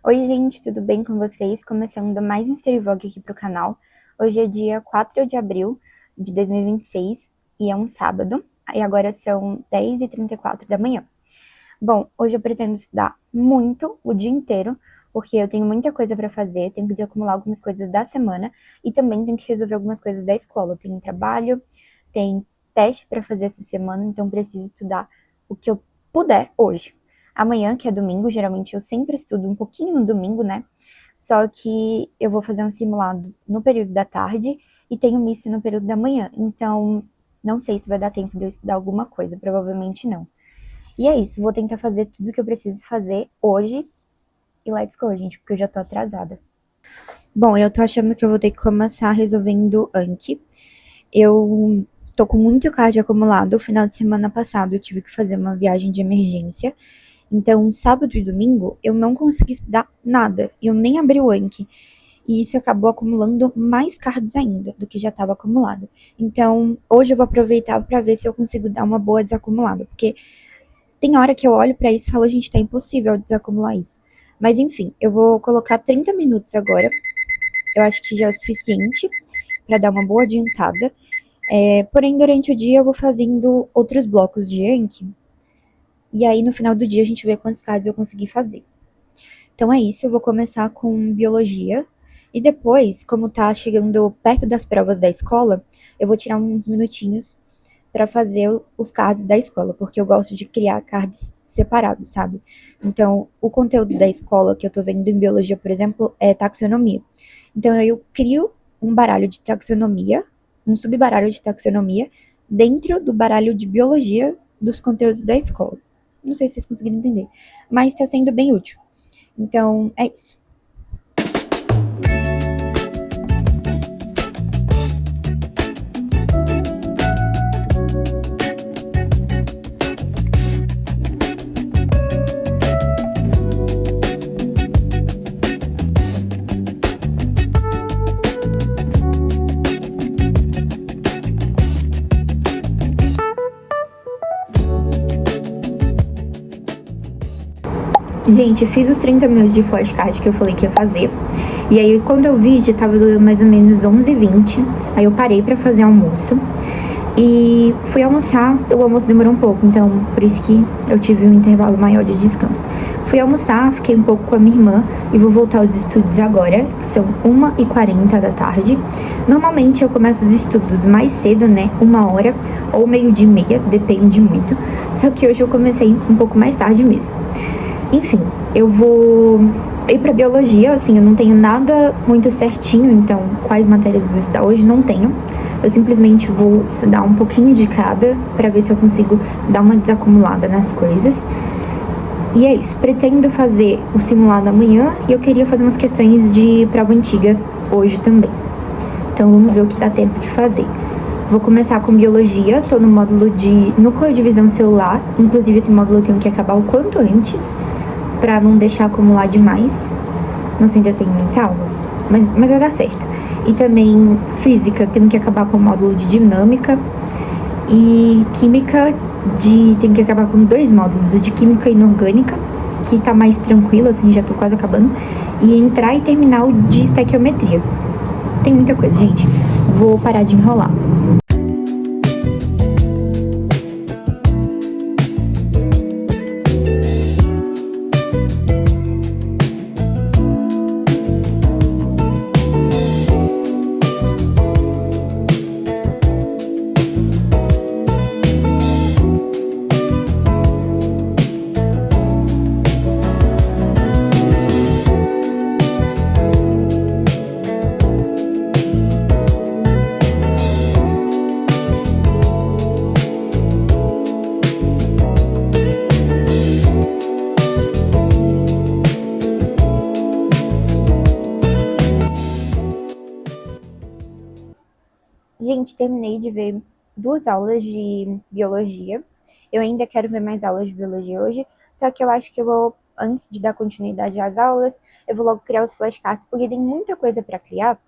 Oi, gente, tudo bem com vocês? Começando mais um Story Vlog aqui pro canal. Hoje é dia 4 de abril de 2026 e é um sábado. E agora são 10h34 da manhã. Bom, hoje eu pretendo estudar muito o dia inteiro, porque eu tenho muita coisa pra fazer, tenho que acumular algumas coisas da semana e também tenho que resolver algumas coisas da escola. Eu tenho trabalho, tem teste pra fazer essa semana, então preciso estudar o que eu puder hoje. Amanhã, que é domingo, geralmente eu sempre estudo um pouquinho no domingo, né? Só que eu vou fazer um simulado no período da tarde e tenho missa no período da manhã. Então, não sei se vai dar tempo de eu estudar alguma coisa, provavelmente não. E é isso, vou tentar fazer tudo que eu preciso fazer hoje. E let's go, gente, porque eu já tô atrasada. Bom, eu tô achando que eu vou ter que começar resolvendo Anki. Eu tô com muito card acumulado. O final de semana passado eu tive que fazer uma viagem de emergência. Então, sábado e domingo eu não consegui estudar nada. Eu nem abri o Anki. E isso acabou acumulando mais cards ainda do que já estava acumulado. Então, hoje eu vou aproveitar para ver se eu consigo dar uma boa desacumulada. Porque tem hora que eu olho pra isso e falo, gente, tá impossível desacumular isso. Mas enfim, eu vou colocar 30 minutos agora. Eu acho que já é o suficiente pra dar uma boa adiantada. Porém, durante o dia eu vou fazendo outros blocos de Anki. E aí, no final do dia, a gente vê quantos cards eu consegui fazer. Então é isso, eu vou começar com biologia. E depois, como tá chegando perto das provas da escola, eu vou tirar uns minutinhos para fazer os cards da escola, porque eu gosto de criar cards separados, sabe? Então, o conteúdo da escola que eu tô vendo em biologia, por exemplo, é taxonomia. Então, eu crio um baralho de taxonomia, um subbaralho de taxonomia, dentro do baralho de biologia dos conteúdos da escola. Não sei se vocês conseguiram entender, mas tá sendo bem útil. Então, é isso. Gente, fiz os 30 minutos de flashcard que eu falei que ia fazer. E aí, quando eu vi, já tava dando mais ou menos 11h20. Aí eu parei pra fazer almoço. E fui almoçar. O almoço demorou um pouco, então por isso que eu tive um intervalo maior de descanso. Fui almoçar, fiquei um pouco com a minha irmã e vou voltar aos estudos agora, que são 1h40 da tarde. Normalmente eu começo os estudos mais cedo, né? 1h ou 12h30, depende muito. Só que hoje eu comecei um pouco mais tarde mesmo. Enfim, eu vou ir pra biologia, assim, eu não tenho nada muito certinho, então quais matérias eu vou estudar hoje, não tenho. Eu simplesmente vou estudar um pouquinho de cada pra ver se eu consigo dar uma desacumulada nas coisas. E é isso, pretendo fazer o simulado amanhã e eu queria fazer umas questões de prova antiga hoje também. Então vamos ver o que dá tempo de fazer. Vou começar com biologia, tô no módulo de núcleo de visão celular, inclusive esse módulo eu tenho que acabar o quanto antes, pra não deixar acumular demais. Nossa, ainda tem muita aula, mas vai dar certo. E também física, tenho que acabar com o módulo de dinâmica. E química, tenho que acabar com 2 módulos, o de química inorgânica, que tá mais tranquilo, assim, já tô quase acabando. E entrar e terminar o de estequiometria. Tem muita coisa, gente. Vou parar de enrolar. Gente, terminei de ver 2 aulas de biologia. Eu ainda quero ver mais aulas de biologia hoje, só que eu acho que eu vou, antes de dar continuidade às aulas, eu vou logo criar os flashcards, porque tem muita coisa pra criar.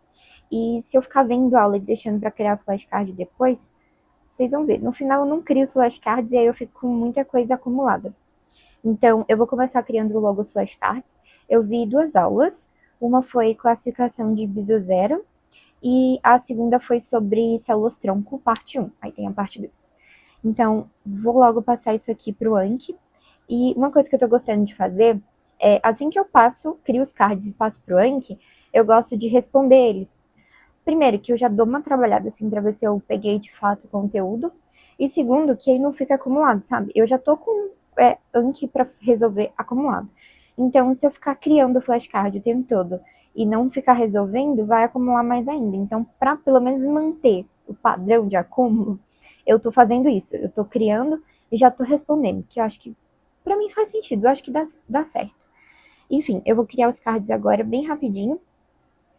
E se eu ficar vendo aula e deixando pra criar flashcard depois, vocês vão ver. No final eu não crio os flashcards e aí eu fico com muita coisa acumulada. Então, eu vou começar criando logo os flashcards. Eu vi 2 aulas. Uma foi classificação de BISO 0 e a segunda foi sobre células-tronco, parte 1. Aí tem a parte 2. Então, vou logo passar isso aqui pro Anki. E uma coisa que eu tô gostando de fazer é, assim que eu crio os cards e passo pro Anki, eu gosto de responder eles. Primeiro, que eu já dou uma trabalhada assim pra ver se eu peguei de fato o conteúdo. E segundo, que aí não fica acumulado, sabe? Eu já tô com Anki pra resolver acumulado. Então, se eu ficar criando flashcard o tempo todo e não ficar resolvendo, vai acumular mais ainda. Então, pra pelo menos manter o padrão de acúmulo, eu tô fazendo isso. Eu tô criando e já tô respondendo, que eu acho que pra mim faz sentido, eu acho que dá certo. Enfim, eu vou criar os cards agora bem rapidinho.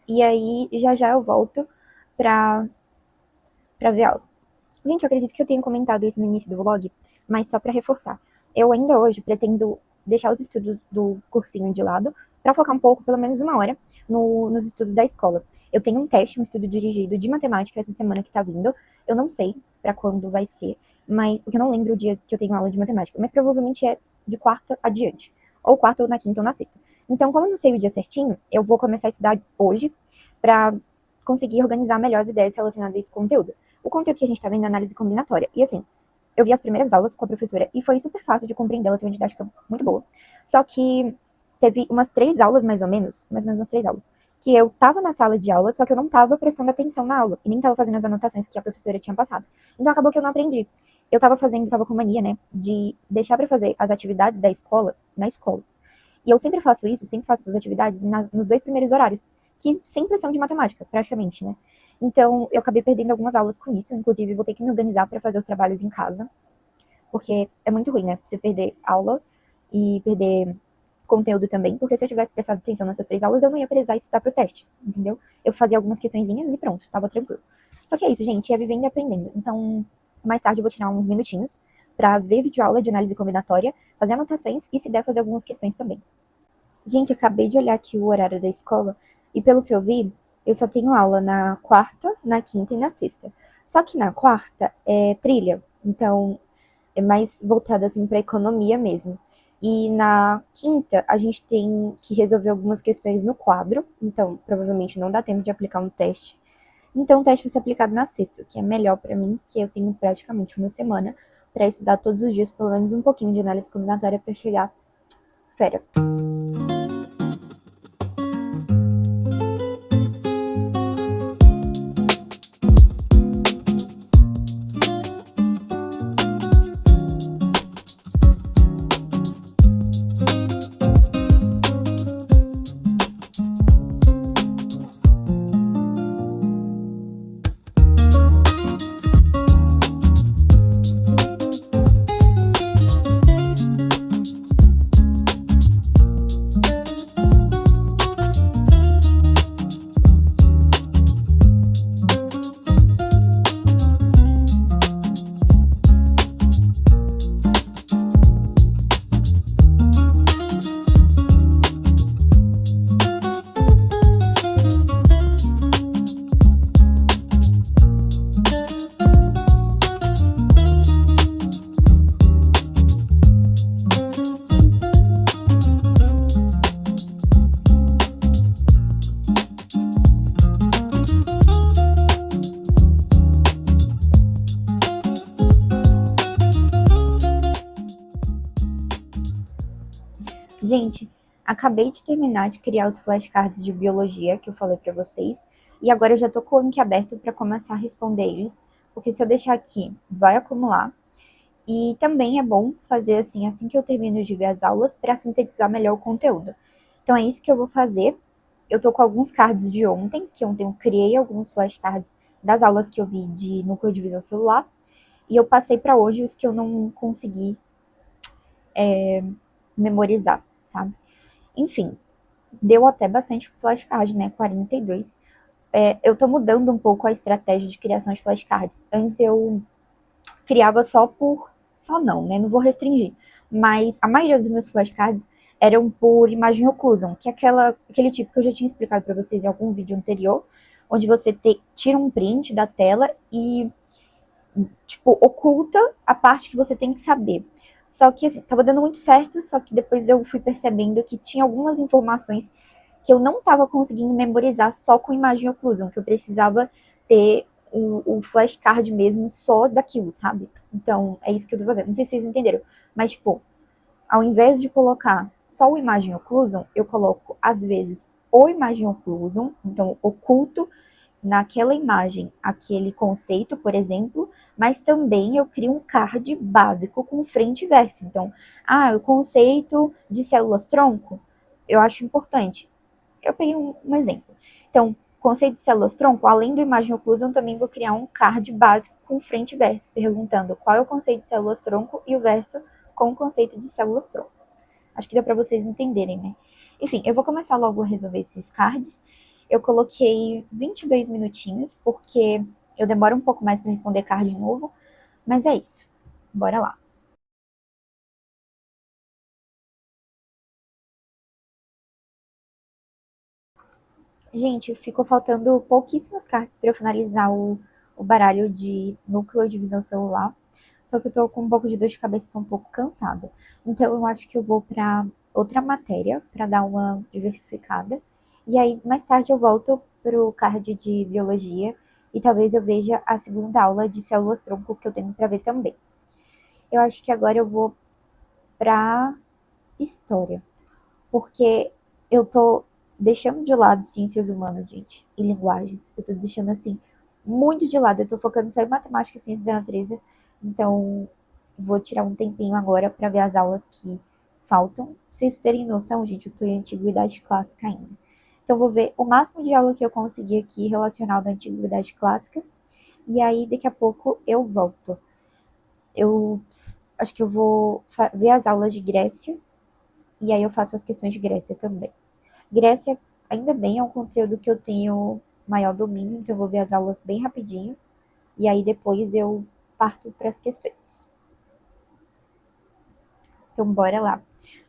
E aí, já já eu volto pra, pra ver a aula. Gente, eu acredito que eu tenha comentado isso no início do vlog, mas só pra reforçar. Eu ainda hoje pretendo deixar os estudos do cursinho de lado pra focar um pouco, pelo menos 1 hora, nos estudos da escola. Eu tenho um teste, um estudo dirigido de matemática essa semana que tá vindo. Eu não sei pra quando vai ser, mas porque eu não lembro o dia que eu tenho aula de matemática, mas provavelmente é de quarta adiante. Ou quarta, ou na quinta, ou na sexta. Então, como eu não sei o dia certinho, eu vou começar a estudar hoje pra conseguir organizar melhor as ideias relacionadas a esse conteúdo. O conteúdo que a gente tá vendo é análise combinatória. E assim, eu vi as primeiras aulas com a professora e foi super fácil de compreender, ela tem uma didática muito boa. Só que teve umas 3 aulas, mais ou menos umas 3 aulas, que eu tava na sala de aula, só que eu não tava prestando atenção na aula e nem tava fazendo as anotações que a professora tinha passado. Então acabou que eu não aprendi. Eu tava com mania, né, de deixar pra fazer as atividades da escola na escola. E eu sempre faço isso, sempre faço essas atividades nos 2 primeiros horários, que sempre são de matemática, praticamente, né? Então, eu acabei perdendo algumas aulas com isso, inclusive vou ter que me organizar para fazer os trabalhos em casa, porque é muito ruim, né? Você perder aula e perder conteúdo também, porque se eu tivesse prestado atenção nessas 3 aulas, eu não ia precisar estudar pro teste, entendeu? Eu fazia algumas questõezinhas e pronto, tava tranquilo. Só que é isso, gente, é vivendo e aprendendo. Então, mais tarde eu vou tirar uns minutinhos pra ver videoaula de análise combinatória, fazer anotações e, se der, fazer algumas questões também. Gente, acabei de olhar aqui o horário da escola e, pelo que eu vi, eu só tenho aula na quarta, na quinta e na sexta. Só que na quarta é trilha, então é mais voltado assim para economia mesmo. E na quinta a gente tem que resolver algumas questões no quadro, então provavelmente não dá tempo de aplicar um teste. Então o teste vai ser aplicado na sexta, o que é melhor para mim, que eu tenho praticamente uma semana para estudar todos os dias pelo menos um pouquinho de análise combinatória para chegar fera. Gente, acabei de terminar de criar os flashcards de biologia que eu falei pra vocês, e agora eu já tô com o link aberto para começar a responder eles, porque se eu deixar aqui, vai acumular. E também é bom fazer assim que eu termino de ver as aulas, para sintetizar melhor o conteúdo. Então é isso que eu vou fazer. Eu tô com alguns cards de ontem, que ontem eu criei alguns flashcards das aulas que eu vi de núcleo de visão celular, e eu passei para hoje os que eu não consegui memorizar, sabe? Enfim, deu até bastante flashcard, né? 42. Eu tô mudando um pouco a estratégia de criação de flashcards. Antes eu criava só por. Só não, né? Não vou restringir. Mas a maioria dos meus flashcards eram por imagem occlusion, que é aquele tipo que eu já tinha explicado pra vocês em algum vídeo anterior, onde você tira um print da tela e, tipo, oculta a parte que você tem que saber. Só que, assim, tava dando muito certo, só que depois eu fui percebendo que tinha algumas informações que eu não tava conseguindo memorizar só com imagem oclusão, que eu precisava ter o flashcard mesmo só daquilo, sabe? Então, é isso que eu tô fazendo. Não sei se vocês entenderam, mas, tipo, ao invés de colocar só o imagem occlusion, eu coloco, às vezes, o imagem occlusion, então oculto naquela imagem aquele conceito, por exemplo, mas também eu crio um card básico com frente e verso. Então, o conceito de células-tronco, eu acho importante. Eu peguei um exemplo. Então, conceito de células-tronco, além do imagem occlusion, também vou criar um card básico com frente e verso, perguntando qual é o conceito de células-tronco e o verso com o conceito de células-tronco. Acho que deu para vocês entenderem, né? Enfim, eu vou começar logo a resolver esses cards. Eu coloquei 22 minutinhos, porque eu demoro um pouco mais para responder card novo, mas é isso. Bora lá. Gente, ficou faltando pouquíssimas cartas para eu finalizar o baralho de núcleo de visão celular. Só que eu tô com um pouco de dor de cabeça e tô um pouco cansada. Então eu acho que eu vou para outra matéria para dar uma diversificada. E aí mais tarde eu volto pro card de biologia e talvez eu veja a segunda aula de células tronco que eu tenho para ver também. Eu acho que agora eu vou para história, porque eu tô deixando de lado ciências humanas, gente, e linguagens. Eu tô deixando assim muito de lado. Eu tô focando só em matemática e ciência da natureza. Então, vou tirar um tempinho agora para ver as aulas que faltam. Pra vocês terem noção, gente, eu tô em antiguidade clássica ainda. Então, vou ver o máximo de aula que eu conseguir aqui relacionado à antiguidade clássica. E aí, daqui a pouco, eu volto. Eu acho que eu vou ver as aulas de Grécia. E aí, eu faço as questões de Grécia também. Grécia, ainda bem, é um conteúdo que eu tenho maior domínio, então eu vou ver as aulas bem rapidinho. E aí depois eu parto para as questões. Então, bora lá.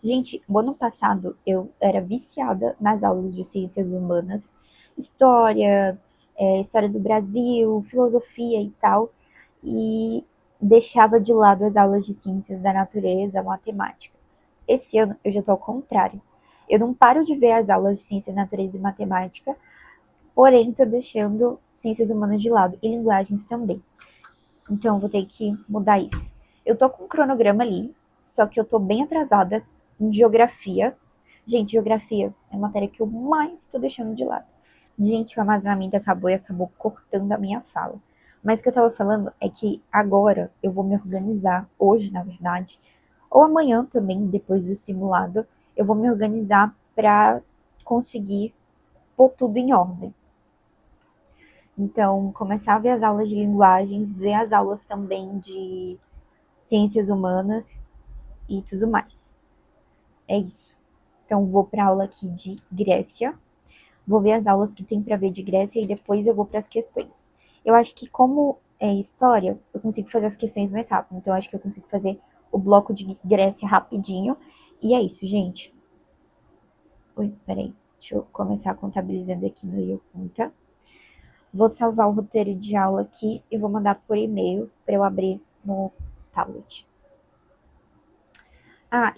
Gente, o ano passado eu era viciada nas aulas de ciências humanas, história, história do Brasil, filosofia e tal, e deixava de lado as aulas de ciências da natureza, matemática. Esse ano eu já tô ao contrário. Eu não paro de ver as aulas de ciência, natureza e matemática, porém tô deixando ciências humanas de lado e linguagens também. Então, eu vou ter que mudar isso. Eu tô com um cronograma ali, só que eu tô bem atrasada em geografia. Gente, geografia é a matéria que eu mais tô deixando de lado. Gente, o armazenamento acabou e acabou cortando a minha fala. Mas o que eu tava falando é que agora eu vou me organizar, hoje, na verdade, ou amanhã também, depois do simulado, eu vou me organizar para conseguir pôr tudo em ordem. Então, começar a ver as aulas de linguagens, ver as aulas também de ciências humanas e tudo mais. É isso. Então, vou para a aula aqui de Grécia, vou ver as aulas que tem para ver de Grécia e depois eu vou para as questões. Eu acho que, como é história, eu consigo fazer as questões mais rápido. Então, eu acho que eu consigo fazer o bloco de Grécia rapidinho. E é isso, gente. Oi, peraí. Deixa eu começar contabilizando aqui no YouConta. Vou salvar o roteiro de aula aqui e vou mandar por e-mail para eu abrir no tablet.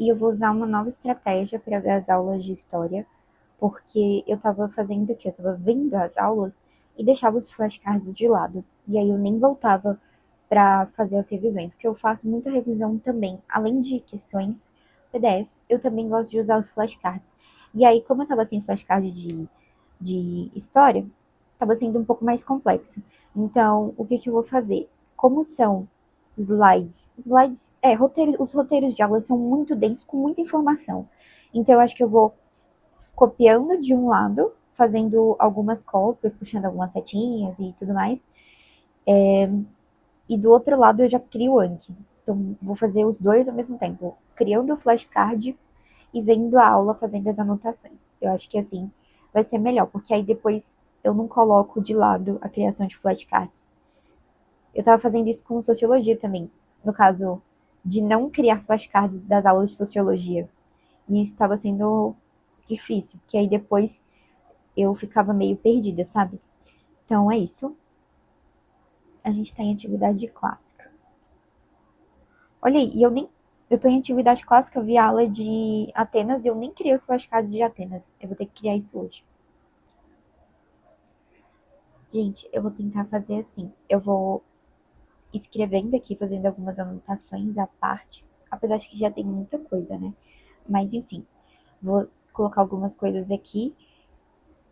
E eu vou usar uma nova estratégia para ver as aulas de história, porque eu estava fazendo o quê? Eu estava vendo as aulas e deixava os flashcards de lado. E aí eu nem voltava para fazer as revisões, porque eu faço muita revisão também. Além de questões PDFs, eu também gosto de usar os flashcards. E aí, como eu estava sem flashcard de história, estava sendo um pouco mais complexo. Então, o que que eu vou fazer? Como são os roteiros de aula são muito densos, com muita informação. Então, eu acho que eu vou copiando de um lado, fazendo algumas cópias, puxando algumas setinhas e tudo mais. E do outro lado, eu já crio o Anki. Então, vou fazer os dois ao mesmo tempo, criando o flashcard e vendo a aula fazendo as anotações. Eu acho que assim vai ser melhor, porque aí depois eu não coloco de lado a criação de flashcards. Eu tava fazendo isso com sociologia também, no caso de não criar flashcards das aulas de sociologia. E isso estava sendo difícil, porque aí depois eu ficava meio perdida, sabe? Então é isso. A gente tá em atividade clássica. Olha aí, e Eu tô em Antiguidade Clássica, eu vi a aula de Atenas e eu nem criei os flashcards de Atenas. Eu vou ter que criar isso hoje. Gente, eu vou tentar fazer assim. Eu vou escrevendo aqui, fazendo algumas anotações à parte. Apesar de que já tem muita coisa, né? Mas enfim, vou colocar algumas coisas aqui.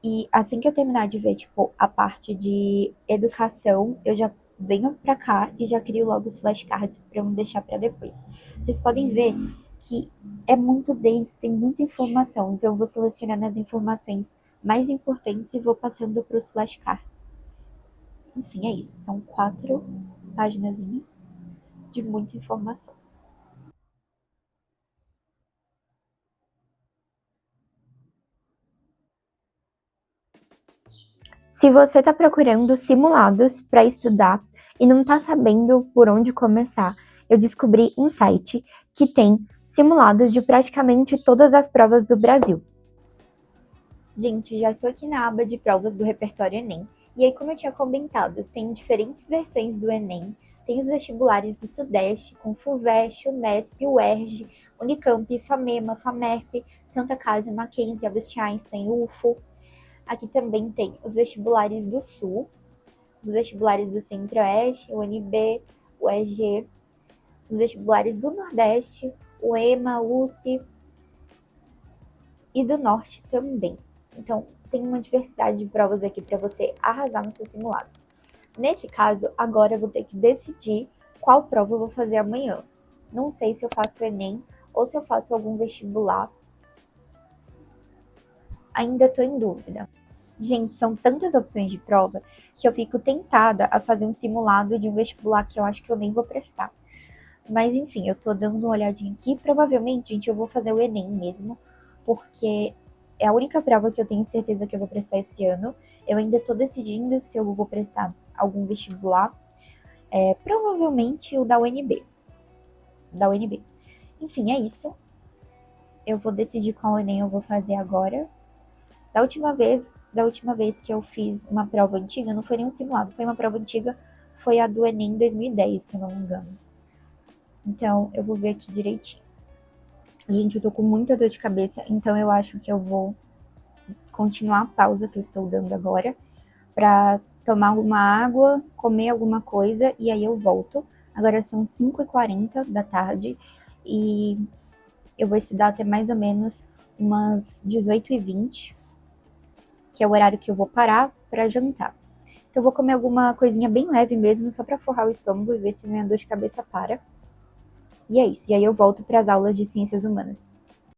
E assim que eu terminar de ver, tipo, a parte de educação, eu já venho pra cá e já crio logo os flashcards pra não deixar pra depois. Vocês podem ver que é muito denso, tem muita informação. Então eu vou selecionando as informações mais importantes e vou passando pros flashcards. Enfim, é isso. São 4 paginazinhas de muita informação. Se você está procurando simulados para estudar e não está sabendo por onde começar, eu descobri um site que tem simulados de praticamente todas as provas do Brasil. Gente, já estou aqui na aba de provas do repertório Enem. E aí, como eu tinha comentado, tem diferentes versões do Enem. Tem os vestibulares do Sudeste, com FUVEST, Unesp, UERJ, Unicamp, FAMEMA, FAMERP, Santa Casa, Mackenzie, Albert Einstein, UFO. Aqui também tem os vestibulares do Sul, os vestibulares do Centro-Oeste, o UNB, o EG, os vestibulares do Nordeste, o EMA, o USP e do Norte também. Então, tem uma diversidade de provas aqui para você arrasar nos seus simulados. Nesse caso, agora eu vou ter que decidir qual prova eu vou fazer amanhã. Não sei se eu faço o Enem ou se eu faço algum vestibular. Ainda estou em dúvida. Gente, são tantas opções de prova que eu fico tentada a fazer um simulado de um vestibular que eu acho que eu nem vou prestar. Mas enfim, eu tô dando uma olhadinha aqui. Provavelmente, gente, eu vou fazer o Enem mesmo, porque é a única prova que eu tenho certeza que eu vou prestar esse ano. Eu ainda tô decidindo se eu vou prestar algum vestibular. Provavelmente o da UNB. Da UNB. Enfim, é isso. Eu vou decidir qual Enem eu vou fazer agora. Da última vez que eu fiz uma prova antiga, não foi nenhum simulado, foi uma prova antiga, foi a do Enem 2010, se eu não me engano. Então, eu vou ver aqui direitinho. Gente, eu tô com muita dor de cabeça, então eu acho que eu vou continuar a pausa que eu estou dando agora pra tomar alguma água, comer alguma coisa e aí eu volto. Agora são 5h40 da tarde e eu vou estudar até mais ou menos umas 18h20, que é o horário que eu vou parar para jantar. Então eu vou comer alguma coisinha bem leve mesmo, só para forrar o estômago e ver se minha dor de cabeça para. E é isso. E aí eu volto para as aulas de ciências humanas.